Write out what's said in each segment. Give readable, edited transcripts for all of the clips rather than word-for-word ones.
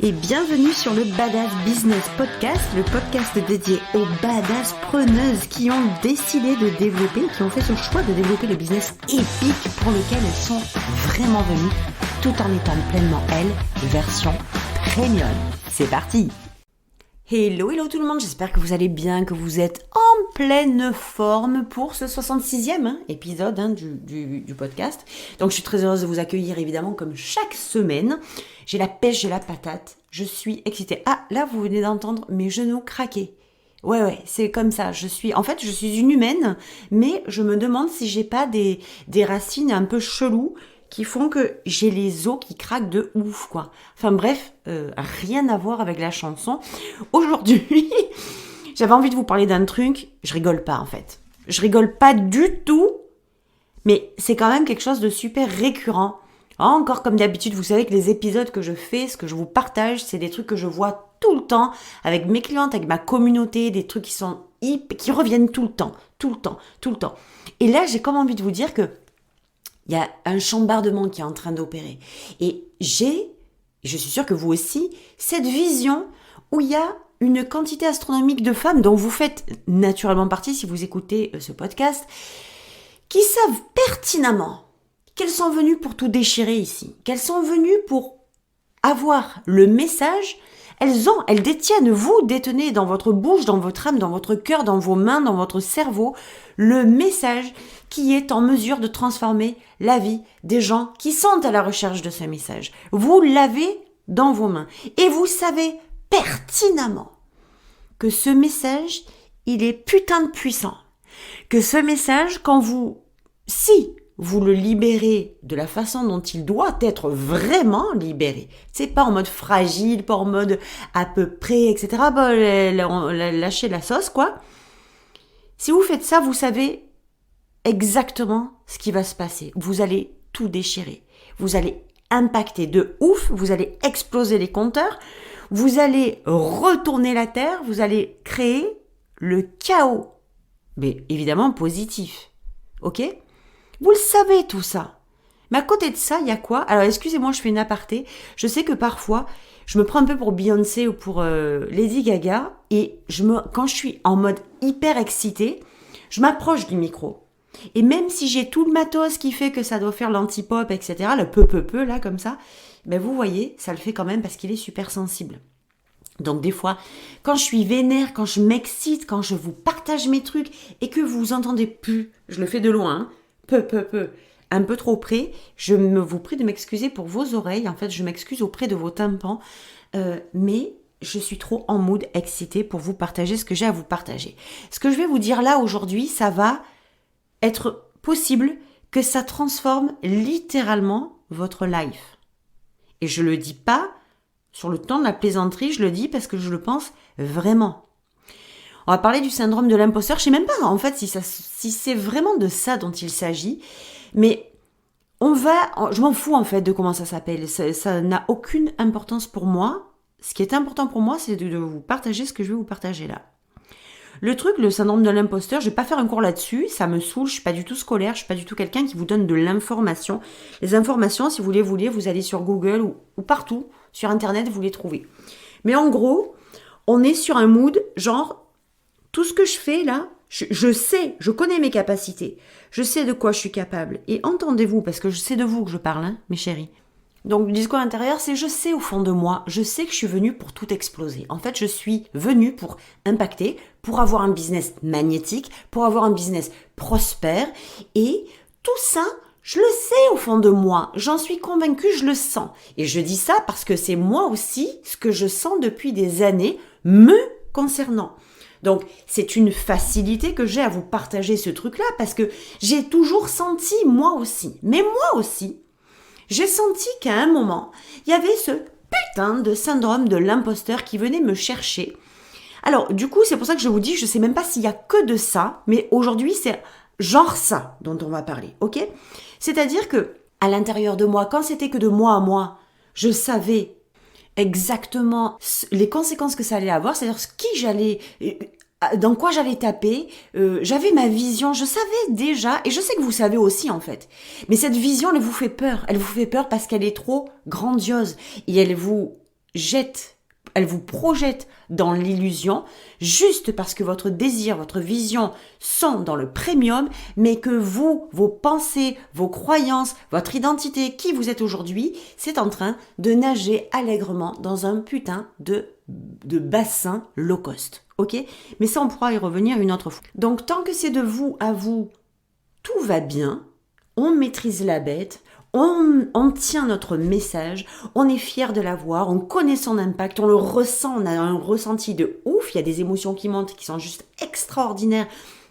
Et bienvenue sur le Badass Business Podcast, le podcast dédié aux badass preneuses qui ont décidé de développer, qui ont fait ce choix de développer le business épique pour lequel elles sont vraiment venues, tout en étant pleinement elles, version premium. C'est parti! Hello tout le monde, j'espère que vous allez bien, que vous êtes en pleine forme pour ce 66e épisode du podcast. Donc je suis très heureuse de vous accueillir évidemment comme chaque semaine. J'ai la pêche, j'ai la patate, je suis excitée. Ah là vous venez d'entendre mes genoux craquer. Ouais, c'est comme ça, je suis une humaine, mais je me demande si j'ai pas des racines un peu cheloues qui font que j'ai les os qui craquent de ouf, quoi. Enfin bref, rien à voir avec la chanson. Aujourd'hui, j'avais envie de vous parler d'un truc, je rigole pas en fait. Je rigole pas du tout, mais c'est quand même quelque chose de super récurrent. Encore comme d'habitude, vous savez que les épisodes que je fais, ce que je vous partage, c'est des trucs que je vois tout le temps avec mes clientes, avec ma communauté, des trucs qui reviennent tout le temps. Et là, j'ai comme envie de vous dire que il y a un chambardement qui est en train d'opérer. Et je suis sûre que vous aussi, cette vision où il y a une quantité astronomique de femmes dont vous faites naturellement partie si vous écoutez ce podcast, qui savent pertinemment qu'elles sont venues pour tout déchirer ici, qu'elles sont venues pour avoir le message. Elles détiennent, vous détenez dans votre bouche, dans votre âme, dans votre cœur, dans vos mains, dans votre cerveau, le message qui est en mesure de transformer la vie des gens qui sont à la recherche de ce message. Vous l'avez dans vos mains. Et vous savez pertinemment que ce message, il est putain de puissant. Que ce message, si vous le libérez de la façon dont il doit être vraiment libéré. C'est pas en mode fragile, pas en mode à peu près, etc. Lâchez la sauce, quoi. Si vous faites ça, vous savez exactement ce qui va se passer. Vous allez tout déchirer. Vous allez impacter de ouf. Vous allez exploser les compteurs. Vous allez retourner la terre. Vous allez créer le chaos. Mais évidemment positif. Ok ? Vous le savez tout ça. Mais à côté de ça, il y a quoi ? Alors excusez-moi, je fais une aparté. Je sais que parfois, je me prends un peu pour Beyoncé ou pour Lady Gaga. Et quand je suis en mode hyper excitée, je m'approche du micro. Et même si j'ai tout le matos qui fait que ça doit faire l'anti-pop, etc., le peu, là, comme ça, ben vous voyez, ça le fait quand même parce qu'il est super sensible. Donc des fois, quand je suis vénère, quand je m'excite, quand je vous partage mes trucs et que vous entendez plus, je le fais de loin, un peu trop près, vous prie de m'excuser pour vos oreilles. En fait, je m'excuse auprès de vos tympans, mais je suis trop en mood excitée pour vous partager ce que j'ai à vous partager. Ce que je vais vous dire là aujourd'hui, ça va être possible que ça transforme littéralement votre life. Et je le dis pas sur le ton de la plaisanterie, je le dis parce que je le pense vraiment. On va parler du syndrome de l'imposteur. Je sais même pas en fait si c'est vraiment de ça dont il s'agit, mais je m'en fous en fait de comment ça s'appelle. Ça n'a aucune importance pour moi. Ce qui est important pour moi, c'est de vous partager ce que je vais vous partager là. Le syndrome de l'imposteur, je vais pas faire un cours là-dessus, ça me saoule, je suis pas du tout scolaire, je suis pas du tout quelqu'un qui vous donne de l'information. Les informations, si vous les voulez, vous allez sur Google ou partout, sur Internet, vous les trouvez. Mais en gros, on est sur un mood, genre, tout ce que je fais là, je sais, je connais mes capacités, je sais de quoi je suis capable. Et entendez-vous, parce que je sais de vous que je parle, mes chéris. Donc le discours intérieur, c'est je sais au fond de moi, je sais que je suis venue pour tout exploser. En fait, je suis venue pour impacter, pour avoir un business magnétique, pour avoir un business prospère. Et tout ça, je le sais au fond de moi. J'en suis convaincue, je le sens. Et je dis ça parce que c'est moi aussi ce que je sens depuis des années me concernant. Donc, c'est une facilité que j'ai à vous partager ce truc-là parce que j'ai toujours senti moi aussi. Mais moi aussi, j'ai senti qu'à un moment, il y avait ce putain de syndrome de l'imposteur qui venait me chercher. Alors, du coup, c'est pour ça que je vous dis, je sais même pas s'il y a que de ça, mais aujourd'hui, c'est genre ça dont on va parler, ok ? C'est-à-dire que, à l'intérieur de moi, quand c'était que de moi à moi, je savais exactement les conséquences que ça allait avoir, c'est-à-dire dans quoi j'allais taper, j'avais ma vision, je savais déjà, et je sais que vous savez aussi en fait. Mais cette vision, elle vous fait peur parce qu'elle est trop grandiose, et elle vous elle vous projette dans l'illusion, juste parce que votre désir, votre vision sont dans le premium, mais que vous, vos pensées, vos croyances, votre identité, qui vous êtes aujourd'hui, c'est en train de nager allègrement dans un putain de bassin low cost. Ok ? Mais ça, on pourra y revenir une autre fois. Donc, tant que c'est de vous à vous, tout va bien, on maîtrise la bête, on tient notre message, on est fier de l'avoir, on connaît son impact, on le ressent, on a un ressenti de ouf, il y a des émotions qui montent, qui sont juste extraordinaires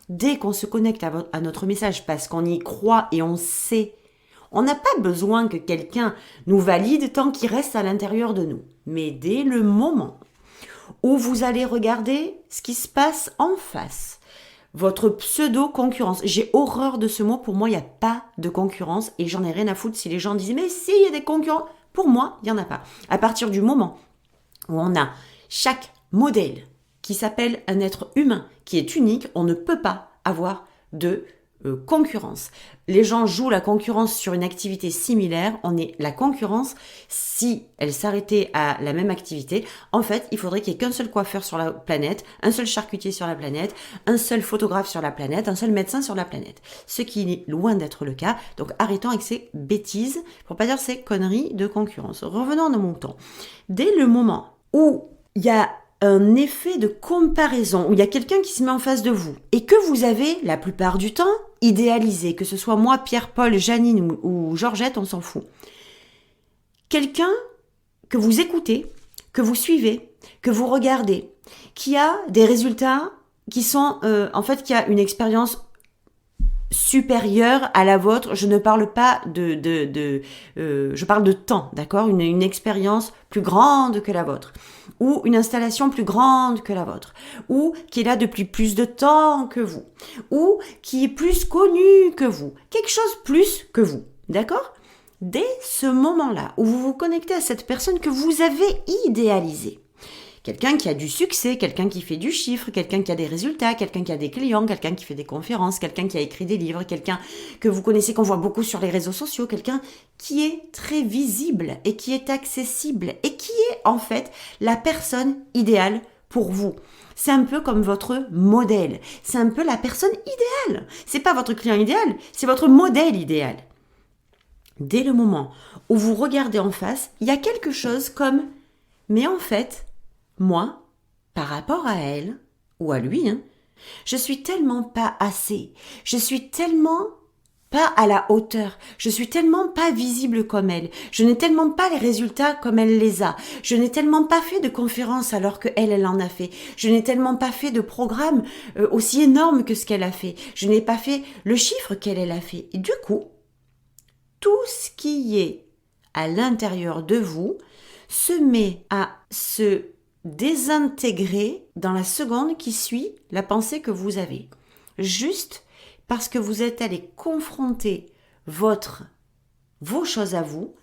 dès qu'on se connecte à notre message parce qu'on y croit et on sait. On n'a pas besoin que quelqu'un nous valide tant qu'il reste à l'intérieur de nous. Mais dès le moment où vous allez regarder ce qui se passe en face, votre pseudo-concurrence. J'ai horreur de ce mot. Pour moi, il n'y a pas de concurrence et j'en ai rien à foutre si les gens disent « Mais si, il y a des concurrents !» Pour moi, il n'y en a pas. À partir du moment où on a chaque modèle qui s'appelle un être humain, qui est unique, on ne peut pas avoir de concurrence. Les gens jouent la concurrence sur une activité similaire. La concurrence, si elle s'arrêtait à la même activité, en fait, il faudrait qu'il n'y ait qu'un seul coiffeur sur la planète, un seul charcutier sur la planète, un seul photographe sur la planète, un seul médecin sur la planète. Ce qui est loin d'être le cas. Donc arrêtons avec ces bêtises, pour pas dire ces conneries de concurrence. Revenons à mon temps. Dès le moment où il y a un effet de comparaison, où il y a quelqu'un qui se met en face de vous et que vous avez, la plupart du temps, idéalisé, que ce soit moi, Pierre, Paul, Janine ou Georgette, on s'en fout. Quelqu'un que vous écoutez, que vous suivez, que vous regardez, qui a des résultats qui sont, qui a une expérience supérieure à la vôtre. Je ne parle pas je parle de temps, d'accord ? Une expérience plus grande que la vôtre, ou une installation plus grande que la vôtre, ou qui est là depuis plus de temps que vous, ou qui est plus connu que vous, quelque chose plus que vous, d'accord ? Dès ce moment-là où vous vous connectez à cette personne que vous avez idéalisée, quelqu'un qui a du succès, quelqu'un qui fait du chiffre, quelqu'un qui a des résultats, quelqu'un qui a des clients, quelqu'un qui fait des conférences, quelqu'un qui a écrit des livres, quelqu'un que vous connaissez, qu'on voit beaucoup sur les réseaux sociaux, quelqu'un qui est très visible et qui est accessible et qui est en fait la personne idéale pour vous. C'est un peu comme votre modèle. C'est un peu la personne idéale. C'est pas votre client idéal, c'est votre modèle idéal. Dès le moment où vous regardez en face, il y a quelque chose comme « Mais en fait, moi, par rapport à elle, ou à lui, je suis tellement pas assez, je suis tellement pas à la hauteur, je suis tellement pas visible comme elle, je n'ai tellement pas les résultats comme elle les a, je n'ai tellement pas fait de conférences alors que elle en a fait, je n'ai tellement pas fait de programme aussi énorme que ce qu'elle a fait, je n'ai pas fait le chiffre qu'elle a fait. Et du coup, tout ce qui est à l'intérieur de vous se met à se désintégrer dans la seconde qui suit la pensée que vous avez. Juste parce que vous êtes allé confronter vos choses à vous,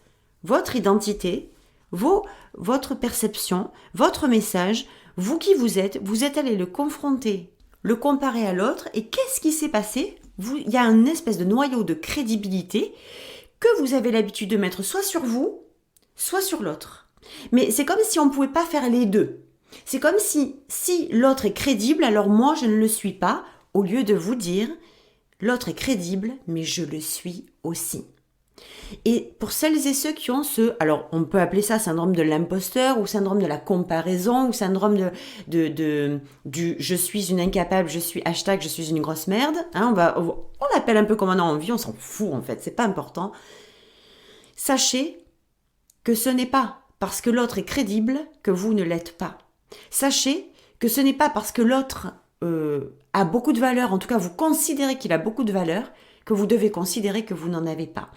votre identité, votre perception, votre message, vous qui vous êtes allé le confronter, le comparer à l'autre, et qu'est-ce qui s'est passé ? Il y a une espèce de noyau de crédibilité que vous avez l'habitude de mettre soit sur vous, soit sur l'autre. Mais c'est comme si on ne pouvait pas faire les deux. C'est comme si l'autre est crédible, alors moi je ne le suis pas, au lieu de vous dire l'autre est crédible, mais je le suis aussi. Et pour celles et ceux qui ont alors on peut appeler ça syndrome de l'imposteur, ou syndrome de la comparaison, ou syndrome du je suis une incapable, je suis une grosse merde, on l'appelle un peu comme on a envie, on s'en fout en fait, c'est pas important. Sachez que ce n'est pas parce que l'autre est crédible que vous ne l'êtes pas. Sachez que ce n'est pas parce que l'autre a beaucoup de valeur, en tout cas vous considérez qu'il a beaucoup de valeur, que vous devez considérer que vous n'en avez pas.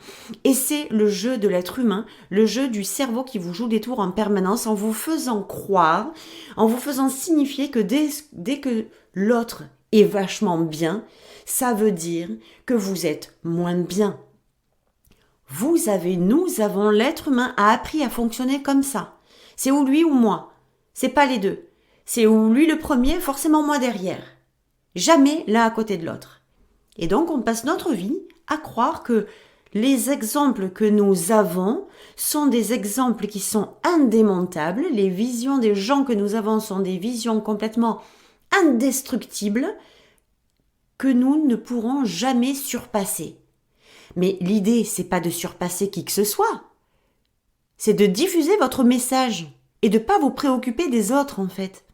Et c'est le jeu de l'être humain, le jeu du cerveau qui vous joue des tours en permanence en vous faisant croire, en vous faisant signifier que dès que l'autre est vachement bien, ça veut dire que vous êtes moins bien. Nous avons, l'être humain a appris à fonctionner comme ça. C'est ou lui ou moi. C'est pas les deux. C'est ou lui le premier, forcément moi derrière. Jamais l'un à côté de l'autre. Et donc on passe notre vie à croire que Les exemples que nous avons sont des exemples qui sont indémontables. Les visions des gens que nous avons sont des visions complètement indestructibles que nous ne pourrons jamais surpasser. Mais l'idée, c'est pas de surpasser qui que ce soit. C'est de diffuser votre message et de pas vous préoccuper des autres en fait.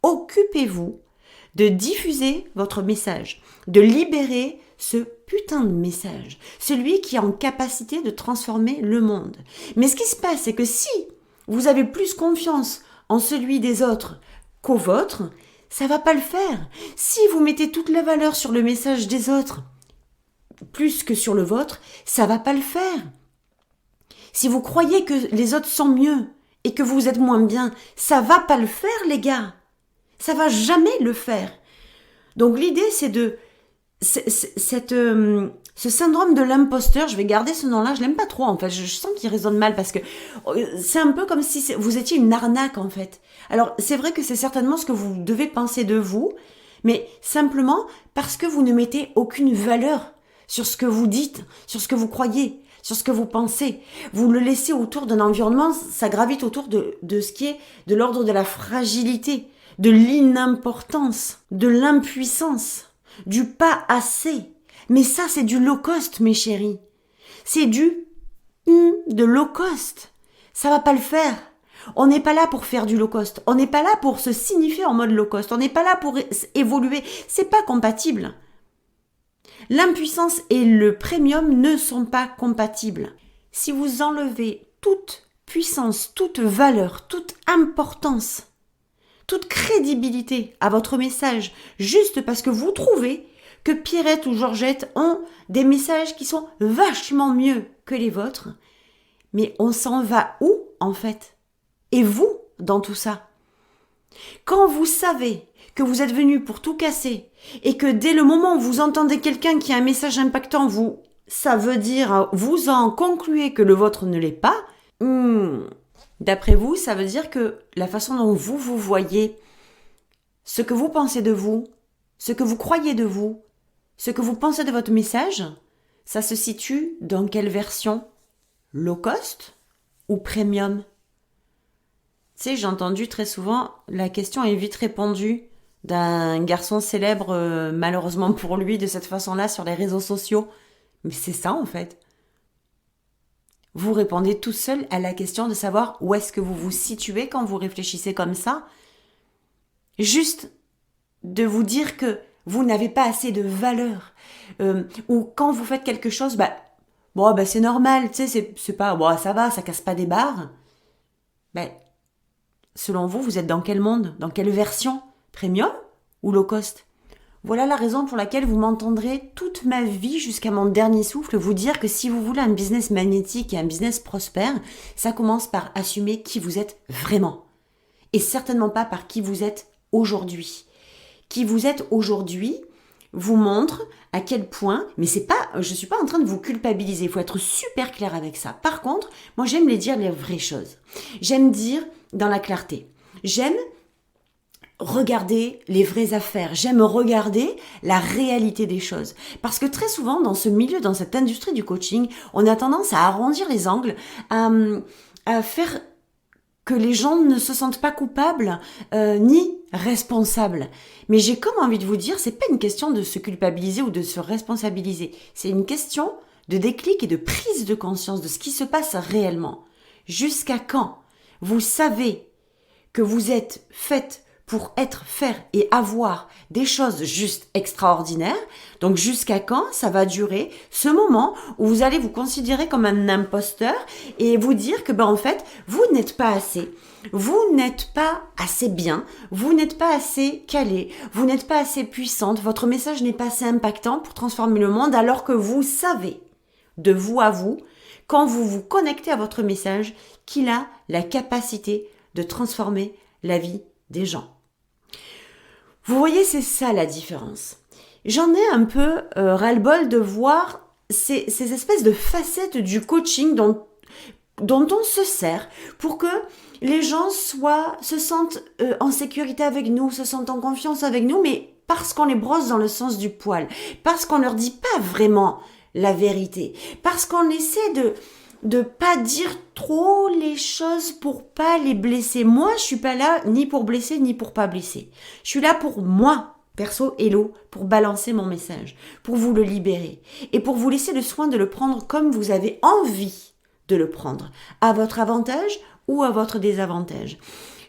Occupez-vous de diffuser votre message, de libérer ce putain de message, celui qui est en capacité de transformer le monde. Mais ce qui se passe, c'est que si vous avez plus confiance en celui des autres qu'au vôtre, ça va pas le faire. Si vous mettez toute la valeur sur le message des autres, plus que sur le vôtre, ça va pas le faire. Si vous croyez que les autres sont mieux et que vous êtes moins bien, ça va pas le faire, les gars. Ça va jamais le faire. Donc l'idée, c'est de ce syndrome de l'imposteur, je vais garder ce nom-là, je l'aime pas trop en fait, je sens qu'il résonne mal parce que c'est un peu comme si vous étiez une arnaque en fait. Alors c'est vrai que c'est certainement ce que vous devez penser de vous, mais simplement parce que vous ne mettez aucune valeur sur ce que vous dites, sur ce que vous croyez, sur ce que vous pensez. Vous le laissez autour d'un environnement, ça gravite autour de ce qui est de l'ordre de la fragilité, de l'inimportance, de l'impuissance, du pas assez. Mais ça, c'est du low cost, mes chéris. C'est de low cost. Ça va pas le faire. On n'est pas là pour faire du low cost. On n'est pas là pour se signifier en mode low cost. On n'est pas là pour évoluer. C'est pas compatible. L'impuissance et le premium ne sont pas compatibles. Si vous enlevez toute puissance, toute valeur, toute importance, toute crédibilité à votre message, juste parce que vous trouvez que Pierrette ou Georgette ont des messages qui sont vachement mieux que les vôtres, mais on s'en va où en fait? Et vous dans tout ça? Quand vous savez que vous êtes venu pour tout casser et que dès le moment où vous entendez quelqu'un qui a un message impactant, ça veut dire, vous en concluez que le vôtre ne l'est pas, d'après vous, ça veut dire que la façon dont vous voyez, ce que vous pensez de vous, ce que vous croyez de vous, ce que vous pensez de votre message, ça se situe dans quelle version? Low cost ou premium? Tu sais, j'ai entendu très souvent, la question est vite répondue d'un garçon célèbre, malheureusement pour lui, de cette façon-là sur les réseaux sociaux. Mais c'est ça en fait. Vous répondez tout seul à la question de savoir où est-ce que vous vous situez quand vous réfléchissez comme ça. Juste de vous dire que vous n'avez pas assez de valeur. Ou quand vous faites quelque chose, c'est normal, tu sais, c'est pas, ça va, ça casse pas des barres. Selon vous, vous êtes dans quel monde? Dans quelle version? Premium ou low cost? Voilà la raison pour laquelle vous m'entendrez toute ma vie jusqu'à mon dernier souffle vous dire que si vous voulez un business magnétique et un business prospère, ça commence par assumer qui vous êtes vraiment. Et certainement pas par qui vous êtes aujourd'hui. Qui vous êtes aujourd'hui vous montre à quel point, mais je suis pas en train de vous culpabiliser, il faut être super clair avec ça. Par contre, moi j'aime dire les vraies choses. J'aime dire dans la clarté. J'aime regarder les vraies affaires. J'aime regarder la réalité des choses. Parce que très souvent, dans ce milieu, dans cette industrie du coaching, on a tendance à arrondir les angles, à faire que les gens ne se sentent pas coupables ni responsables. Mais j'ai comme envie de vous dire, c'est pas une question de se culpabiliser ou de se responsabiliser. C'est une question de déclic et de prise de conscience de ce qui se passe réellement. Jusqu'à quand vous savez que vous êtes faite pour faire et avoir des choses juste extraordinaires. Donc jusqu'à quand ça va durer ce moment où vous allez vous considérer comme un imposteur et vous dire que en fait, vous n'êtes pas assez. Vous n'êtes pas assez bien, vous n'êtes pas assez calé, vous n'êtes pas assez puissante, votre message n'est pas assez impactant pour transformer le monde alors que vous savez, de vous à vous, quand vous vous connectez à votre message, qu'il a la capacité de transformer la vie des gens. Vous voyez, c'est ça la différence. J'en ai un peu ras-le-bol de voir ces espèces de facettes du coaching dont on se sert pour que les gens se sentent en sécurité avec nous, se sentent en confiance avec nous, mais parce qu'on les brosse dans le sens du poil, parce qu'on leur dit pas vraiment la vérité. Parce qu'on essaie de pas dire trop les choses pour pas les blesser. Moi, je suis pas là ni pour blesser ni pour pas blesser. Je suis là pour moi, perso, hello, pour balancer mon message, pour vous le libérer et pour vous laisser le soin de le prendre comme vous avez envie de le prendre, à votre avantage ou à votre désavantage.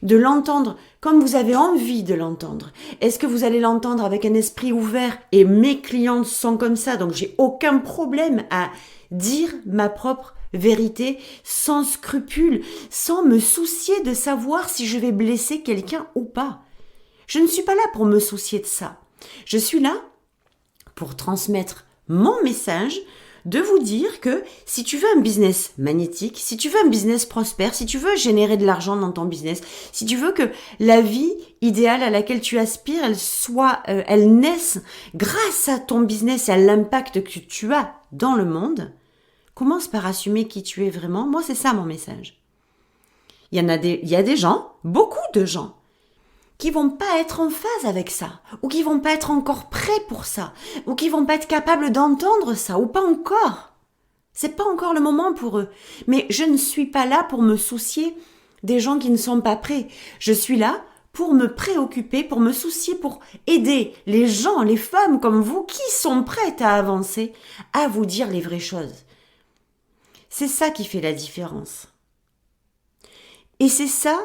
De l'entendre comme vous avez envie de l'entendre. Est-ce que vous allez l'entendre avec un esprit ouvert? Et mes clientes sont comme ça, donc j'ai aucun problème à dire ma propre vérité sans scrupule, sans me soucier de savoir si je vais blesser quelqu'un ou pas. Je ne suis pas là pour me soucier de ça. Je suis là pour transmettre mon message, de vous dire que si tu veux un business magnétique, si tu veux un business prospère, si tu veux générer de l'argent dans ton business, si tu veux que la vie idéale à laquelle tu aspires, elle naisse grâce à ton business et à l'impact que tu as dans le monde, commence par assumer qui tu es vraiment. Moi, c'est ça mon message. Il y a des gens, beaucoup de gens, qui vont pas être en phase avec ça, ou qui vont pas être encore prêts pour ça, ou qui vont pas être capables d'entendre ça, ou pas encore. C'est pas encore le moment pour eux. Mais je ne suis pas là pour me soucier des gens qui ne sont pas prêts. Je suis là pour me préoccuper, pour me soucier, pour aider les gens, les femmes comme vous qui sont prêtes à avancer, à vous dire les vraies choses. C'est ça qui fait la différence. Et c'est ça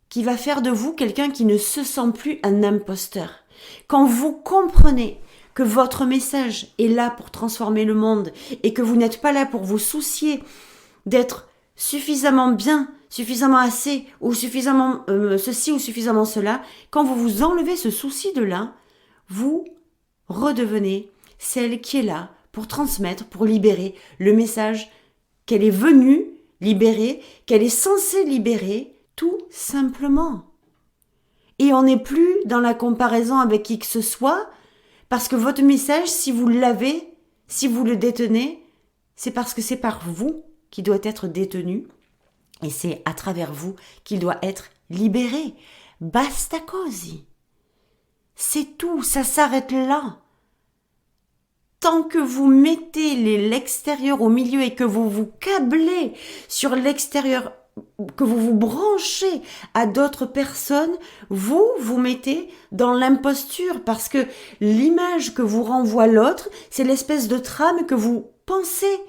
qui va faire de vous quelqu'un qui ne se sent plus un imposteur. Quand vous comprenez que votre message est là pour transformer le monde et que vous n'êtes pas là pour vous soucier d'être suffisamment bien, suffisamment assez ou suffisamment ceci ou suffisamment cela, quand vous vous enlevez ce souci de là, vous redevenez celle qui est là pour transmettre, pour libérer le message qu'elle est venue libérer, qu'elle est censée libérer, tout simplement. Et on n'est plus dans la comparaison avec qui que ce soit, parce que votre message, si vous l'avez, si vous le détenez, c'est parce que c'est par vous qu'il doit être détenu, et c'est à travers vous qu'il doit être libéré. Basta così. C'est tout, ça s'arrête là. Tant que vous mettez l'extérieur au milieu et que vous vous câblez sur l'extérieur, que vous vous branchez à d'autres personnes, vous vous mettez dans l'imposture parce que l'image que vous renvoie l'autre, c'est l'espèce de trame que vous pensez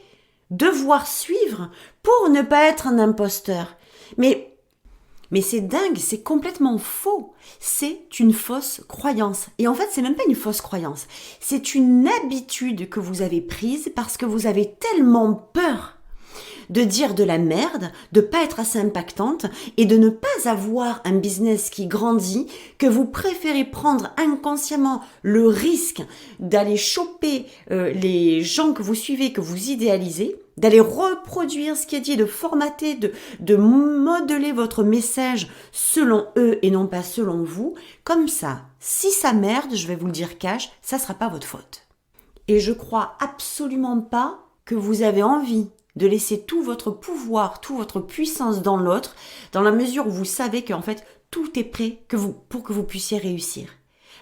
devoir suivre pour ne pas être un imposteur. Mais c'est dingue, c'est complètement faux. C'est une fausse croyance. Et en fait, c'est même pas une fausse croyance. C'est une habitude que vous avez prise parce que vous avez tellement peur de dire de la merde, de pas être assez impactante et de ne pas avoir un business qui grandit, que vous préférez prendre inconsciemment le risque d'aller choper les gens que vous suivez, que vous idéalisez, d'aller reproduire ce qui est dit, de formater, de modeler votre message selon eux et non pas selon vous. Comme ça, si ça merde, je vais vous le dire cash, ça sera pas votre faute. Et je crois absolument pas que vous avez envie de laisser tout votre pouvoir, toute votre puissance dans l'autre, dans la mesure où vous savez qu'en fait, tout est prêt pour que vous puissiez réussir.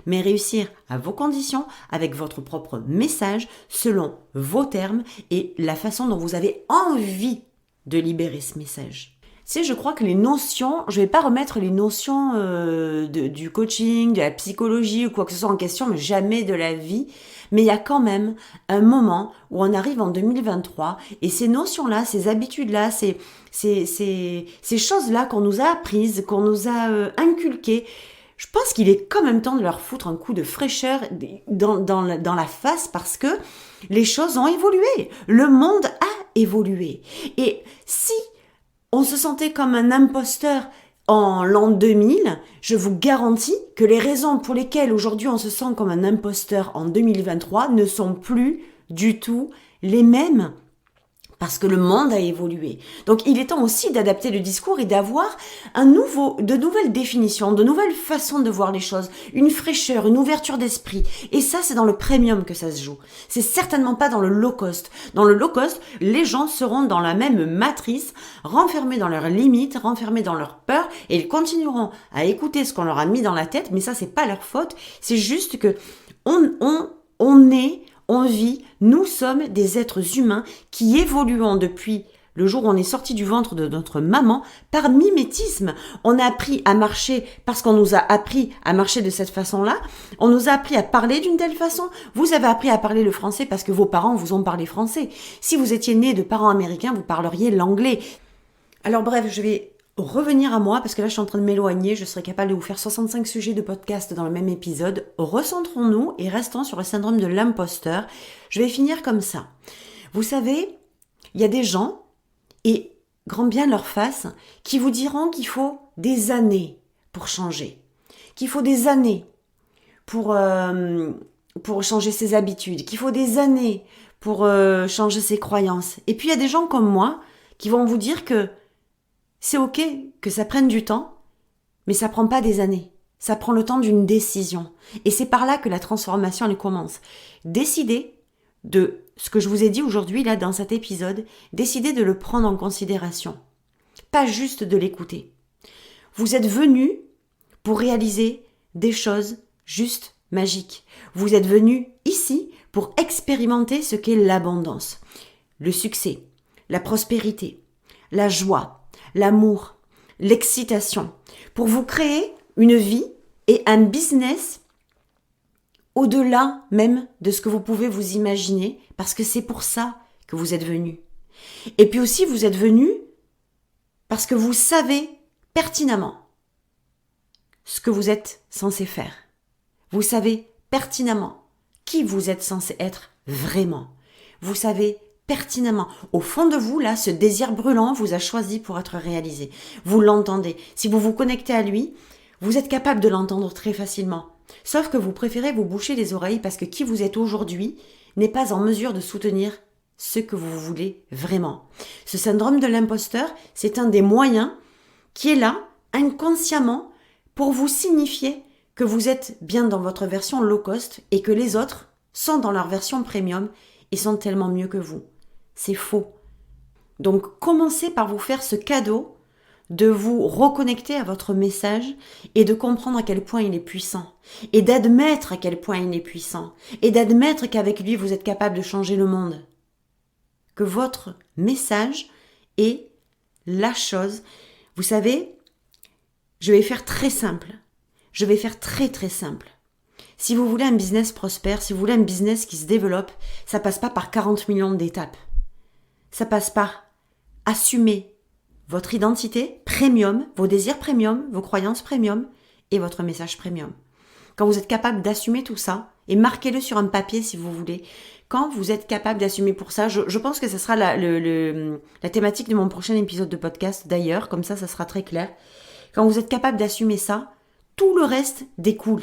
Mais réussir à vos conditions, avec votre propre message, selon vos termes et la façon dont vous avez envie de libérer ce message. Tu sais, je crois que les notions, je vais pas remettre les notions du coaching, de la psychologie ou quoi que ce soit en question, mais jamais de la vie. Mais il y a quand même un moment où on arrive en 2023 et ces notions-là, ces habitudes-là, ces choses-là qu'on nous a apprises, qu'on nous a inculquées, je pense qu'il est quand même temps de leur foutre un coup de fraîcheur dans la face parce que les choses ont évolué. Le monde a évolué. Et si on se sentait comme un imposteur en l'an 2000, je vous garantis que les raisons pour lesquelles aujourd'hui on se sent comme un imposteur en 2023 ne sont plus du tout les mêmes. Parce que le monde a évolué. Donc il est temps aussi d'adapter le discours et d'avoir de nouvelles définitions, de nouvelles façons de voir les choses, une fraîcheur, une ouverture d'esprit. Et ça, c'est dans le premium que ça se joue. C'est certainement pas dans le low cost. Dans le low cost, les gens seront dans la même matrice, renfermés dans leurs limites, renfermés dans leurs peurs, et ils continueront à écouter ce qu'on leur a mis dans la tête, mais ça, c'est pas leur faute. C'est juste que on nous sommes des êtres humains qui évoluons depuis le jour où on est sorti du ventre de notre maman par mimétisme. On a appris à marcher parce qu'on nous a appris à marcher de cette façon-là. On nous a appris à parler d'une telle façon. Vous avez appris à parler le français parce que vos parents vous ont parlé français. Si vous étiez né de parents américains, vous parleriez l'anglais. Alors bref, je vais revenir à moi parce que là je suis en train de m'éloigner. Je serais capable de vous faire 65 sujets de podcast dans le même épisode. Recentrons-nous et restons sur le syndrome de l'imposteur. Je vais finir comme ça. Vous savez, il y a des gens, et grand bien leur face, qui vous diront qu'il faut des années pour changer, qu'il faut des années pour changer ses habitudes, qu'il faut des années pour changer ses croyances. Et puis il y a des gens comme moi qui vont vous dire que c'est ok que ça prenne du temps, mais ça prend pas des années. Ça prend le temps d'une décision. Et c'est par là que la transformation elle commence. Décidez de ce que je vous ai dit aujourd'hui, là, dans cet épisode, décidez de le prendre en considération. Pas juste de l'écouter. Vous êtes venus pour réaliser des choses juste magiques. Vous êtes venus ici pour expérimenter ce qu'est l'abondance, le succès, la prospérité, la joie, l'amour, l'excitation, pour vous créer une vie et un business au-delà même de ce que vous pouvez vous imaginer, parce que c'est pour ça que vous êtes venus. Et puis aussi, vous êtes venus parce que vous savez pertinemment ce que vous êtes censé faire. Vous savez pertinemment qui vous êtes censé être vraiment. Vous savez pertinemment, au fond de vous, là, ce désir brûlant vous a choisi pour être réalisé. Vous l'entendez. Si vous vous connectez à lui, vous êtes capable de l'entendre très facilement. Sauf que vous préférez vous boucher les oreilles parce que qui vous êtes aujourd'hui n'est pas en mesure de soutenir ce que vous voulez vraiment. Ce syndrome de l'imposteur, c'est un des moyens qui est là, inconsciemment, pour vous signifier que vous êtes bien dans votre version low cost et que les autres sont dans leur version premium et sont tellement mieux que vous. C'est faux. Donc, commencez par vous faire ce cadeau de vous reconnecter à votre message et de comprendre à quel point il est puissant et d'admettre à quel point il est puissant et d'admettre qu'avec lui, vous êtes capable de changer le monde. Que votre message est la chose. Vous savez, je vais faire très simple. Je vais faire très très simple. Si vous voulez un business prospère, si vous voulez un business qui se développe, ça passe pas par 40 millions d'étapes. Ça passe par assumer votre identité premium, vos désirs premium, vos croyances premium et votre message premium. Quand vous êtes capable d'assumer tout ça, et marquez-le sur un papier si vous voulez, quand vous êtes capable d'assumer pour ça, je pense que ce sera la thématique de mon prochain épisode de podcast d'ailleurs, comme ça sera très clair. Quand vous êtes capable d'assumer ça, tout le reste découle.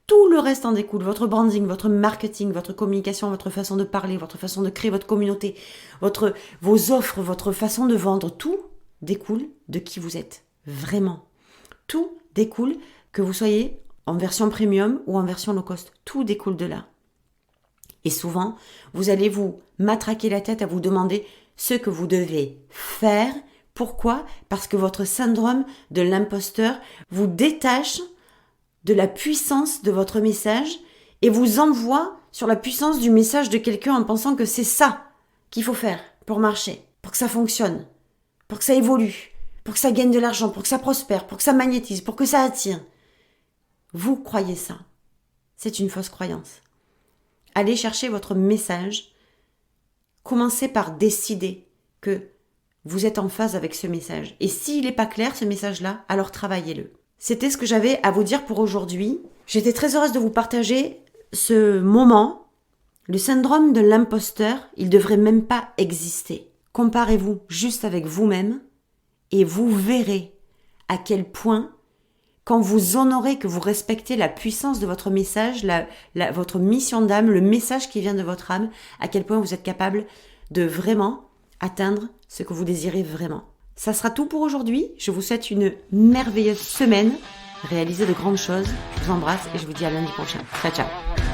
Tout le reste en découle. Votre branding, votre marketing, votre communication, votre façon de parler, votre façon de créer votre communauté, vos offres, votre façon de vendre, tout découle de qui vous êtes. Vraiment. Tout découle que vous soyez en version premium ou en version low cost. Tout découle de là. Et souvent, vous allez vous matraquer la tête à vous demander ce que vous devez faire. Pourquoi ? Parce que votre syndrome de l'imposteur vous détache de la puissance de votre message et vous envoie sur la puissance du message de quelqu'un en pensant que c'est ça qu'il faut faire pour marcher, pour que ça fonctionne, pour que ça évolue, pour que ça gagne de l'argent, pour que ça prospère, pour que ça magnétise, pour que ça attire. Vous croyez ça. C'est une fausse croyance. Allez chercher votre message. Commencez par décider que vous êtes en phase avec ce message. Et s'il n'est pas clair, ce message-là, alors travaillez-le. C'était ce que j'avais à vous dire pour aujourd'hui. J'étais très heureuse de vous partager ce moment. Le syndrome de l'imposteur, il ne devrait même pas exister. Comparez-vous juste avec vous-même et vous verrez à quel point, quand vous honorez, que vous respectez la puissance de votre message, votre mission d'âme, le message qui vient de votre âme, à quel point vous êtes capable de vraiment atteindre ce que vous désirez vraiment. Ça sera tout pour aujourd'hui. Je vous souhaite une merveilleuse semaine. Réalisez de grandes choses. Je vous embrasse et je vous dis à lundi prochain. Ciao, ciao.